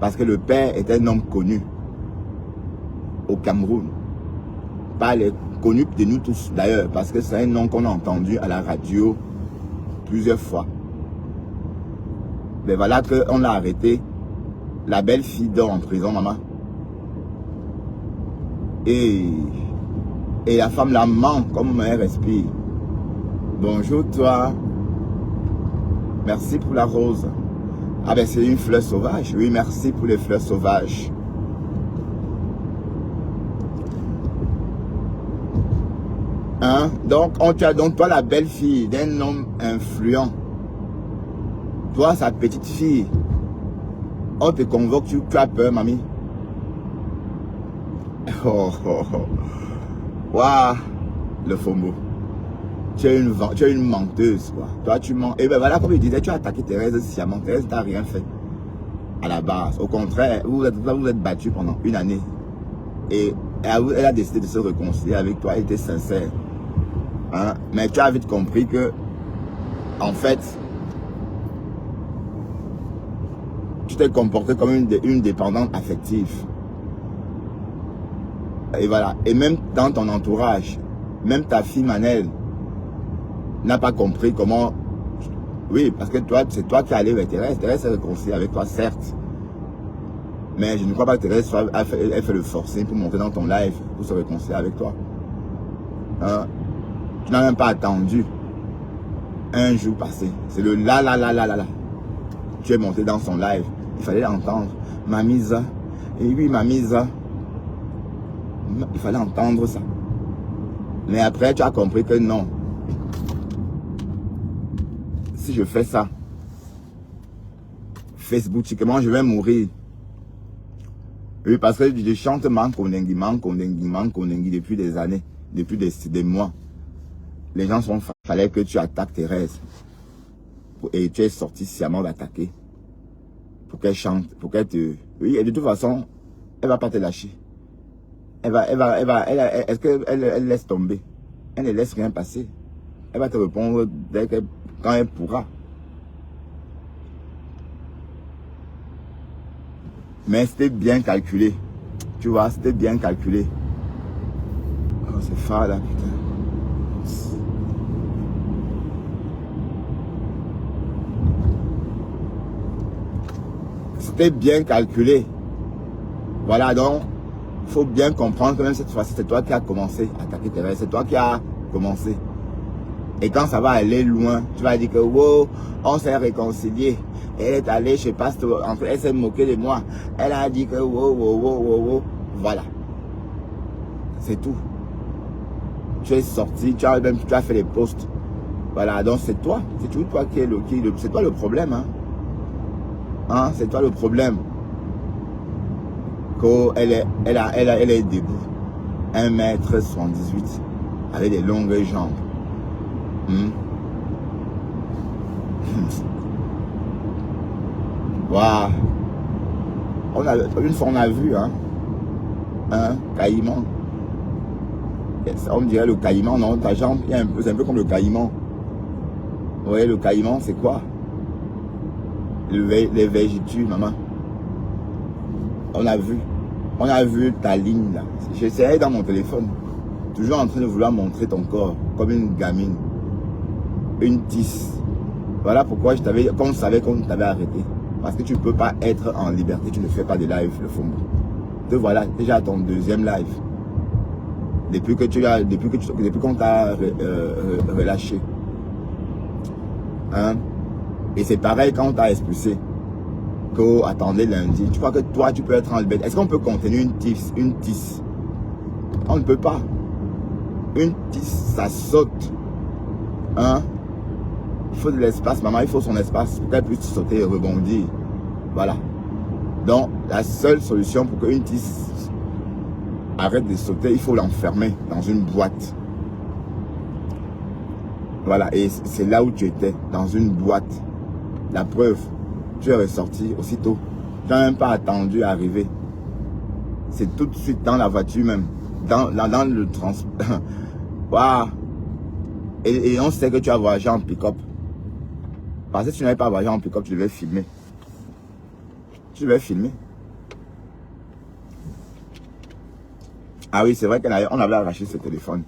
Speaker 1: Parce que le père est un homme connu au Cameroun. Pas les connus de nous tous d'ailleurs, parce que c'est un nom qu'on a entendu à la radio plusieurs fois. Mais voilà qu'on l'a arrêté. La belle fille dort en prison, maman. Et la femme la ment comme elle respire. Bonjour toi. Merci pour la rose. Ah ben c'est une fleur sauvage. Oui, merci pour les fleurs sauvages. Hein? Donc, tu as donc toi la belle fille d'un homme influent. Toi, sa petite fille. On te convoque, tu as peur, mamie. Oh, oh, oh. Waouh, le faux mot. Tu es une menteuse, quoi. Toi, tu mens. Et ben voilà, comme je disais, tu as attaqué Thérèse sciemment. Thérèse t'a rien fait. À la base. Au contraire, vous êtes battu pendant une année. Et elle a décidé de se réconcilier avec toi. Elle était sincère. Hein? Mais tu as vite compris que, en fait, tu t'es comporté comme une dépendante affective. Et voilà. Et même dans ton entourage, même ta fille Manel n'a pas compris comment... Oui, parce que toi, c'est toi qui es allé vers Thérèse. Thérèse s'est réconciliée avec toi, certes. Mais je ne crois pas que Thérèse ait fait le forcing pour monter dans ton live, pour se réconcilier avec toi. Hein? Tu n'as même pas attendu un jour passé. C'est le là. Tu es monté dans son live. Il fallait l'entendre. Mamisa. Et oui, Mamisa. Il fallait entendre ça. Mais après, tu as compris que non. Si je fais ça, Facebookiquement, je vais mourir. Oui, parce que je chante Mankondengui depuis des années, depuis des mois. Les gens sont... Fallait que tu attaques Thérèse. Et tu es sorti sciemment d'attaquer. Pour qu'elle chante, pour qu'elle te... Oui, et de toute façon, elle va pas te lâcher. Est-ce qu'elle laisse tomber? Elle ne laisse rien passer. Elle va te répondre quand elle pourra. Mais c'était bien calculé. Tu vois, c'était bien calculé. Oh, c'est fade là, putain. C'était bien calculé. Voilà, donc, il faut bien comprendre que même cette fois-ci, c'est toi qui as commencé à attaquer Thérèse. C'est toi qui as commencé. Et quand ça va aller loin, tu vas dire que wow, on s'est réconcilié. Elle est allée, je sais pas, elle s'est moquée de moi. Elle a dit que wow. Voilà. C'est tout. Tu es sorti, tu as fait les posts Voilà, donc c'est toi. C'est toujours toi qui est c'est toi le problème. Hein, c'est toi le problème. Elle est debout. 1m78 avec des longues jambes. Waouh. Une fois on a vu un caïman. On dirait le caïman, non? Ta jambe, c'est un peu comme le caïman. Vous voyez, le caïman, c'est quoi? Les végétus, maman. On a vu ta ligne là. J'essayais dans mon téléphone, toujours en train de vouloir montrer ton corps comme une gamine, une tisse. Voilà pourquoi comme je savais qu'on t'avait arrêté. Parce que tu ne peux pas être en liberté, tu ne fais pas de live, le Fombo. Te voilà déjà ton deuxième live. Depuis qu'on t'a relâché. Hein? Et c'est pareil quand on t'a expulsé. Attendez lundi. Tu crois que toi tu peux être en liberté? Est-ce qu'on peut contenir une tisse? On ne peut pas. Une tisse, ça saute. Hein? Il faut de l'espace, maman, il faut son espace pour qu'elle puisse sauter et rebondir. Voilà. Donc, la seule solution pour qu'une tisse arrête de sauter, il faut l'enfermer dans une boîte. Voilà, et c'est là où tu étais, dans une boîte. La preuve, tu es ressorti aussitôt. Tu n'as même pas attendu à arriver. C'est tout de suite dans la voiture même. Dans le transport. Waouh! Et on sait que tu as voyagé en pick-up. Parce que si tu n'avais pas voyagé en pick-up, tu devais filmer. Tu devais filmer. Ah oui, c'est vrai qu'on avait arraché ce téléphone.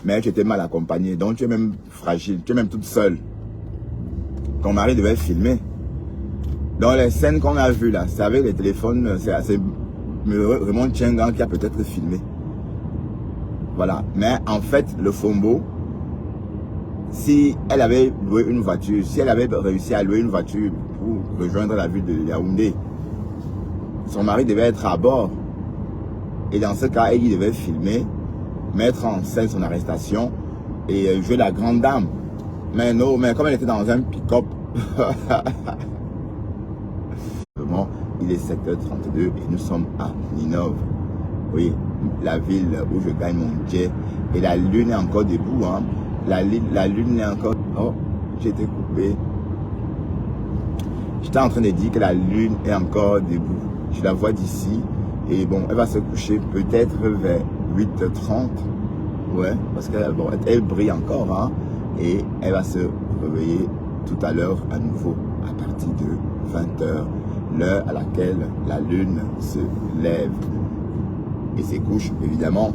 Speaker 1: Mais tu étais mal accompagné. Donc tu es même fragile. Tu es même toute seule. Ton mari devait filmer. Dans les scènes qu'on a vues là, c'est avec les téléphones, c'est Raymond Tchengan qui a peut-être filmé. Voilà. Mais en fait, le Fombo, si elle avait loué une voiture, si elle avait réussi à louer une voiture pour rejoindre la ville de Yaoundé, son mari devait être à bord. Et dans ce cas, il devait filmer, mettre en scène son arrestation et jouer la grande dame. Mais non, mais comme elle était dans un pick-up, il est 7h32 et nous sommes à Ninove. Oui, la ville où je gagne mon jet. Et la lune est encore debout. Hein. La lune est encore... Oh, j'ai été coupé. J'étais en train de dire que la lune est encore debout. Je la vois d'ici. Et bon, elle va se coucher peut-être vers 8h30. Ouais, parce qu'elle bon, elle brille encore. Hein, et elle va se réveiller tout à l'heure à nouveau à partir de 20h. L'heure à laquelle la lune se lève. Et se couche évidemment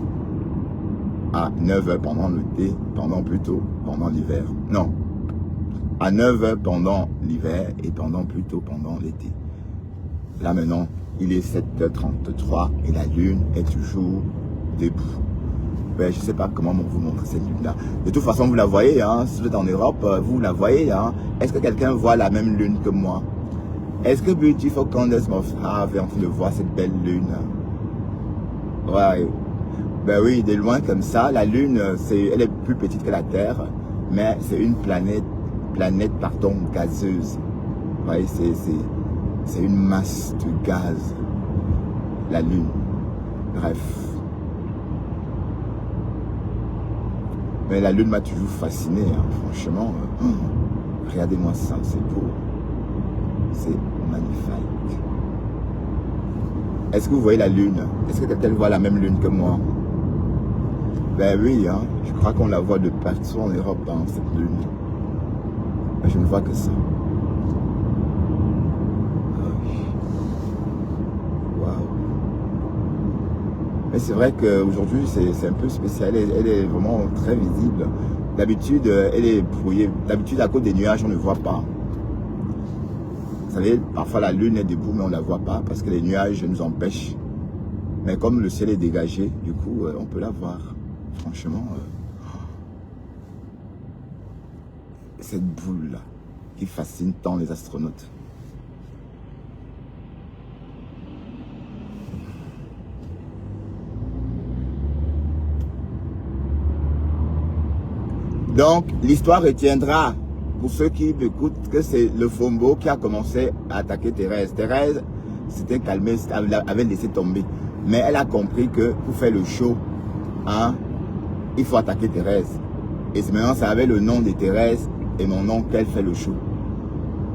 Speaker 1: à 9h pendant l'été, pendant l'hiver. Non, à 9h pendant l'hiver et pendant l'été. Là maintenant, il est 7h33 et la lune est toujours debout. Ben, je ne sais pas comment vous montrer cette lune-là. De toute façon, vous la voyez, hein, si vous êtes en Europe, vous la voyez. Hein. Est-ce que quelqu'un voit la même lune que moi? Est-ce que Beautiful Candace Must Have est en train de voir cette belle lune? Ouais. Ben oui, de loin comme ça, la lune, elle est plus petite que la Terre, mais c'est une planète gazeuse. Vous voyez, c'est une masse de gaz, la lune. Bref. Mais la lune m'a toujours fasciné, hein, franchement. Regardez-moi ça, c'est beau. C'est magnifique. Est-ce que vous voyez la lune? Est-ce que quelqu'un voit la même lune que moi? Ben oui, hein, je crois qu'on la voit de partout en Europe, hein, cette lune. Mais je ne vois que ça. Waouh. Mais c'est vrai qu'aujourd'hui, c'est un peu spécial. Elle est vraiment très visible. D'habitude, elle est brouillée. D'habitude, à cause des nuages, on ne voit pas. Vous savez, parfois la lune est debout, mais on ne la voit pas parce que les nuages nous empêchent. Mais comme le ciel est dégagé, du coup, on peut la voir. Franchement, cette boule-là qui fascine tant les astronautes. Donc, l'histoire retiendra, pour ceux qui m'écoutent, que c'est le Fombo qui a commencé à attaquer Thérèse. Thérèse s'était calmée, avait laissé tomber. Mais elle a compris que pour faire le show, hein, il faut attaquer Thérèse. Et c'est maintenant, ça avait le nom de Thérèse et mon nom qu'elle fait le show.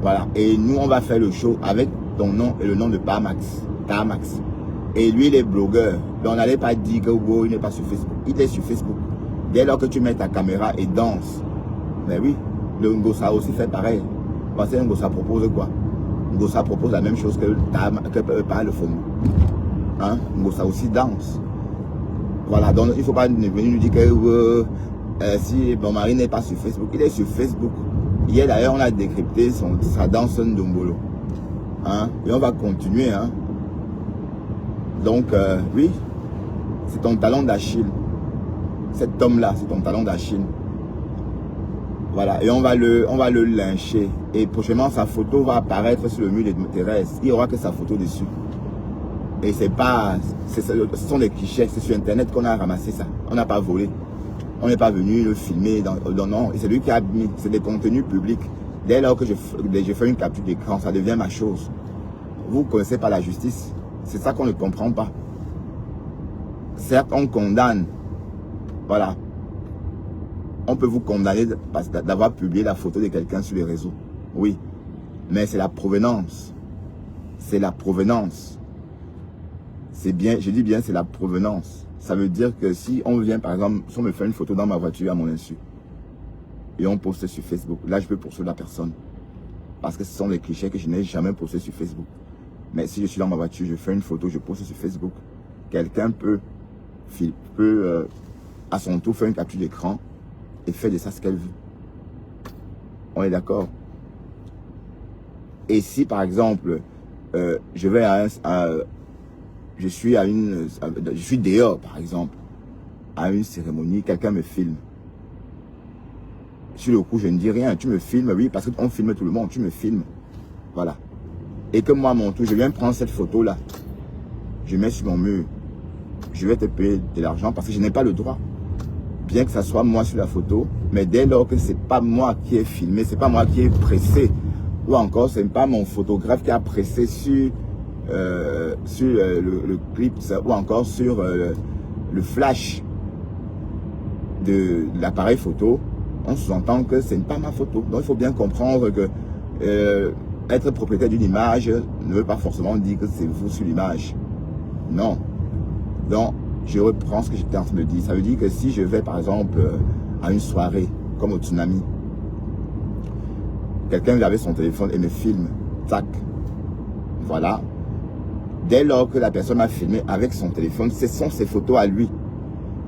Speaker 1: Voilà. Et nous, on va faire le show avec ton nom et le nom de Tamax. Et lui, il est blogueur. Donc, on n'allait pas dire que wow, il n'est pas sur Facebook. Il est sur Facebook. Dès lors que tu mets ta caméra et danse, ben oui, le Ngossa aussi fait pareil. Parce que Ngossa propose quoi? Ngossa propose la même chose que le Fombo. Hein? Ngossa aussi danse. Voilà, donc il ne faut pas venir nous dire que si mon mari n'est pas sur Facebook, il est sur Facebook. Hier d'ailleurs, on a décrypté sa danse Ndombolo. Hein? Et on va continuer. Hein? Donc, oui, c'est ton talon d'Achille. Cet homme-là, c'est ton talon d'Achille. Voilà, et on va le lyncher. Et prochainement, sa photo va apparaître sur le mur de Thérèse. Il n'y aura que sa photo dessus. Et ce sont des clichés. C'est sur Internet qu'on a ramassé ça. On n'a pas volé. On n'est pas venu le filmer. Non, et c'est lui qui a mis. C'est des contenus publics. Dès lors que je fais une capture d'écran, ça devient ma chose. Vous ne connaissez pas la justice. C'est ça qu'on ne comprend pas. Certes, on condamne. Voilà. On peut vous condamner d'avoir publié la photo de quelqu'un sur les réseaux. Oui. Mais c'est la provenance. C'est la provenance. C'est bien, je dis bien, c'est la provenance. Ça veut dire que si on vient, par exemple, si on me fait une photo dans ma voiture à mon insu, et on poste sur Facebook, là je peux poursuivre la personne. Parce que ce sont des clichés que je n'ai jamais postés sur Facebook. Mais si je suis dans ma voiture, je fais une photo, je poste sur Facebook, quelqu'un peut à son tour faire une capture d'écran et faire de ça ce qu'elle veut. On est d'accord? Et si par exemple, je suis dehors par exemple, à une cérémonie, quelqu'un me filme. Sur le coup, je ne dis rien. Tu me filmes, oui, parce qu'on filme tout le monde. Tu me filmes. Voilà. Et que moi, à mon tour, je viens prendre cette photo-là. Je mets sur mon mur. Je vais te payer de l'argent parce que je n'ai pas le droit. Bien que ça soit moi sur la photo, mais dès lors que c'est pas moi qui ai filmé, c'est pas moi qui ai pressé, ou encore c'est pas mon photographe qui a pressé sur le clip, ou encore sur le flash de l'appareil photo, on sous-entend que ce n'est pas ma photo. Donc il faut bien comprendre que être propriétaire d'une image ne veut pas forcément dire que c'est vous sur l'image. Non. Donc, je reprends ce que j'étais en train de dire. Ça veut dire que si je vais, par exemple, à une soirée, comme au Tsunami, quelqu'un avait son téléphone et me filme, tac, voilà. Dès lors que la personne m'a filmé avec son téléphone, ce sont ses photos à lui.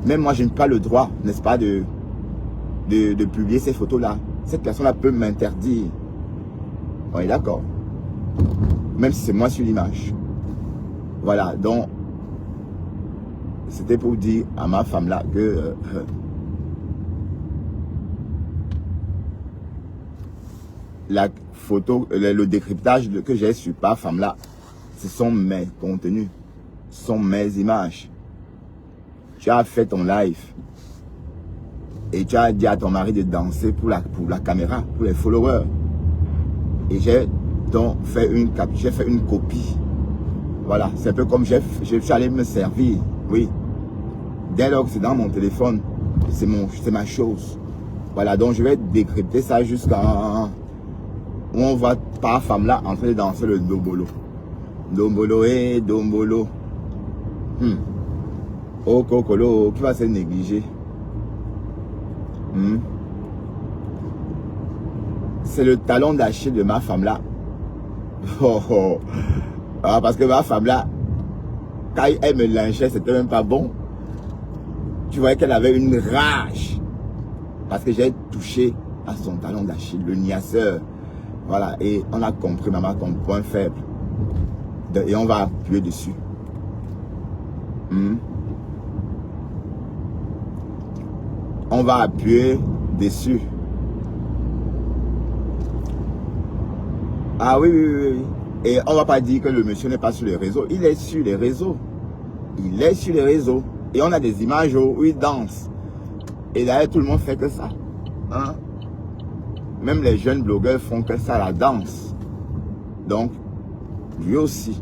Speaker 1: Même moi, je n'ai pas le droit, n'est-ce pas, de publier ces photos-là. Cette personne-là peut m'interdire. On est d'accord. Même si c'est moi sur l'image. Voilà, donc, c'était pour dire à ma femme-là que la photo, le décryptage que j'ai sur ma femme-là, ce sont mes contenus, ce sont mes images. Tu as fait ton live et tu as dit à ton mari de danser pour la caméra, pour les followers. Et j'ai donc fait une copie. Voilà, c'est un peu comme je suis allé me servir. Oui. Dès lors que c'est dans mon téléphone, c'est ma chose. Voilà, donc je vais décrypter ça jusqu'à où on voit par femme-là en train de danser le dombolo. Dombolo et dombolo. Oh Kokolo, qui va se négliger? C'est le talon d'Achille de ma femme-là. Ah, parce que ma femme-là, quand elle me lynchait, c'était même pas bon. Tu voyais qu'elle avait une rage. Parce que j'ai touché à son talon d'Achille, le niasseur. Voilà, et on a compris, maman, ton point faible. Et on va appuyer dessus. On va appuyer dessus. Ah oui. Et on va pas dire que le monsieur n'est pas sur les réseaux. Il est sur les réseaux. Il est sur les réseaux. Et on a des images où il danse. Et d'ailleurs, tout le monde fait que ça. Hein? Même les jeunes blogueurs font que ça, la danse. Donc, lui aussi.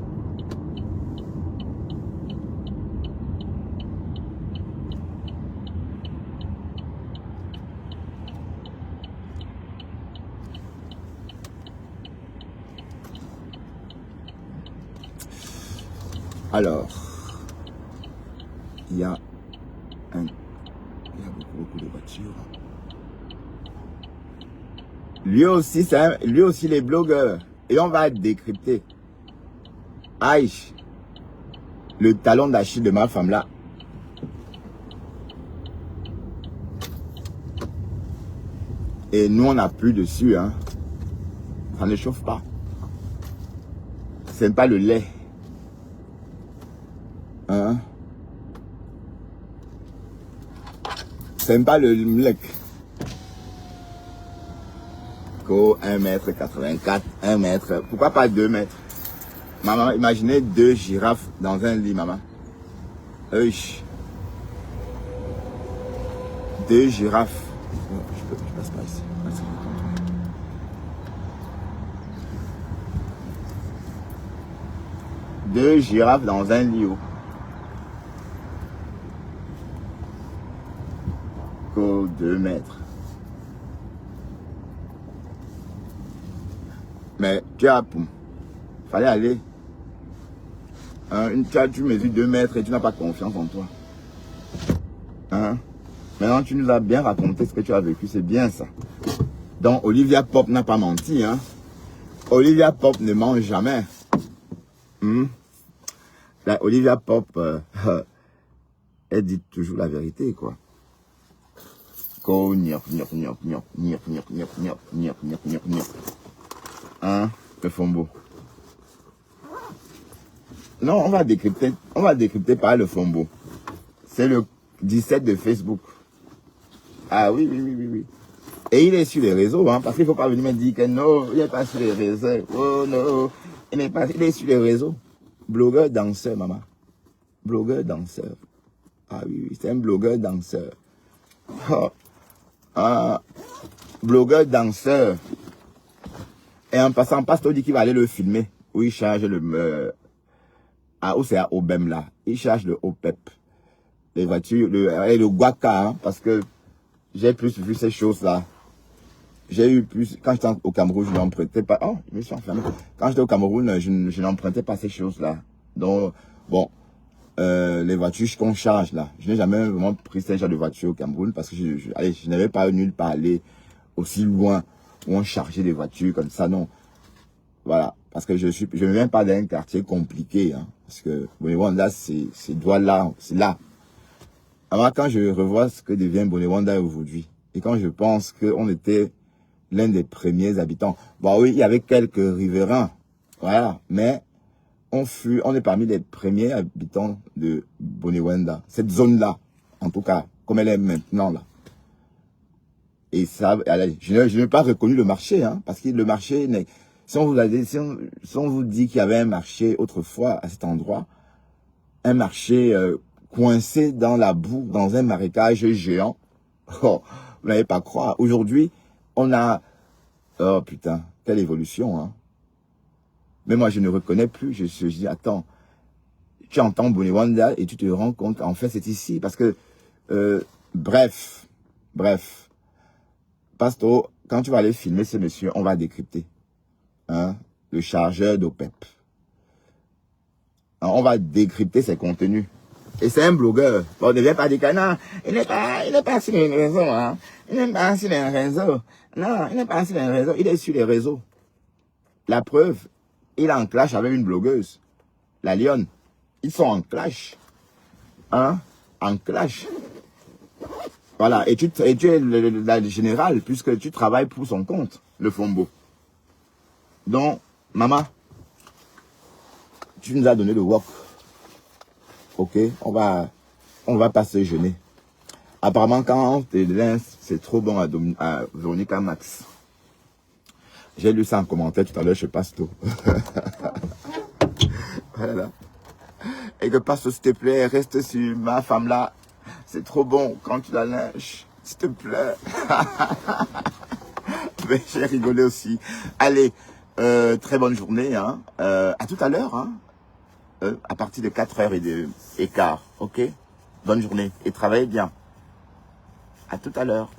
Speaker 1: Alors, il y a beaucoup de voitures. Lui aussi les blogueurs. Et on va décrypter. Aïe, le talon d'Achille de ma femme là. Et nous on appuie dessus, hein. Ça ne chauffe pas. C'est pas le lait. Hein? C'est pas le mlec. 1m84, 1 mètre. Pourquoi pas 2 mètres? Maman, imaginez 2 girafes dans un lit, maman. 2 girafes. Je passe pas ici. Deux girafes dans un lit. 2 mètres. Mais fallait aller. Tu mesures 2 mètres et tu n'as pas confiance en toi. Hein? Maintenant, tu nous as bien raconté ce que tu as vécu. C'est bien ça. Donc, Olivia Pope n'a pas menti. Hein? Olivia Pope ne ment jamais. La Olivia Pope, elle dit toujours la vérité, quoi. Hein, le fombo. Non, on va décrypter par le fombo. C'est le 17 de Facebook. Ah oui. Et il est sur les réseaux, hein, parce qu'il ne faut pas venir me dire que non, il n'est pas sur les réseaux. Oh non, il est sur les réseaux. Blogueur danseur, maman. Blogueur danseur. Ah oui, c'est un blogueur danseur. Oh. Ah, blogueur danseur. Et en passant, Pasteur dit qu'il va aller le filmer. Où il charge où c'est à Obem là. Il charge le OPEP. Les voitures, le Guaca, hein, parce que j'ai plus vu ces choses-là. J'ai eu plus. Quand j'étais au Cameroun, je n'empruntais pas. Oh, je me suis enfermé. Quand j'étais au Cameroun, je n'empruntais pas ces choses-là. Donc, bon. Les voitures qu'on charge là. Je n'ai jamais vraiment pris ce genre de voiture au Cameroun parce que je n'avais pas nulle part aller aussi loin où on chargeait des voitures comme ça, non. Voilà. Parce que je ne viens pas d'un quartier compliqué, hein. Parce que, Bonewanda, c'est là, c'est là. Alors, quand je revois ce que devient Bonewanda aujourd'hui, et quand je pense qu'on était l'un des premiers habitants, bon oui, il y avait quelques riverains, voilà, mais on est parmi les premiers habitants de Bonewanda, cette zone-là, en tout cas, comme elle est maintenant là. Et ça, je n'ai pas reconnu le marché, hein, parce que le marché, si on vous dit qu'il y avait un marché autrefois à cet endroit, un marché coincé dans la boue, dans un marécage géant, oh, vous n'allez pas croire. Aujourd'hui, on a, oh putain, quelle évolution, hein. Mais moi, je ne reconnais plus. Je dis, attends, tu entends Bonewanda et tu te rends compte, en fait, c'est ici. Parce que, bref. Pasto, quand tu vas aller filmer ce monsieur, on va décrypter. Hein, le chargeur d'OPEP. On va décrypter ses contenus. Et c'est un blogueur. Bon, on ne vient pas dire que non, il n'est pas sur les réseaux. Hein. Il n'est pas sur les réseaux. Non, il n'est pas sur les réseaux. Il est sur les réseaux. La preuve, il est en clash avec une blogueuse, la Lionne. Ils sont en clash. Hein? En clash. Voilà. Et tu es la générale, puisque tu travailles pour son compte, le Fombo. Donc, maman, tu nous as donné le wok. Ok? On va pas se jeûner. Apparemment, quand on te lance, c'est trop bon à Véronica Max. J'ai lu ça en commentaire tout à l'heure chez Pasto. Voilà. Et que Pasto, s'il te plaît, reste sur ma femme là. C'est trop bon quand tu la lynches. S'il te plaît. Mais j'ai rigolé aussi. Allez, très bonne journée. Hein. À tout à l'heure. Hein. À partir de 4h15. Ok? Bonne journée. Et travaillez bien. À tout à l'heure.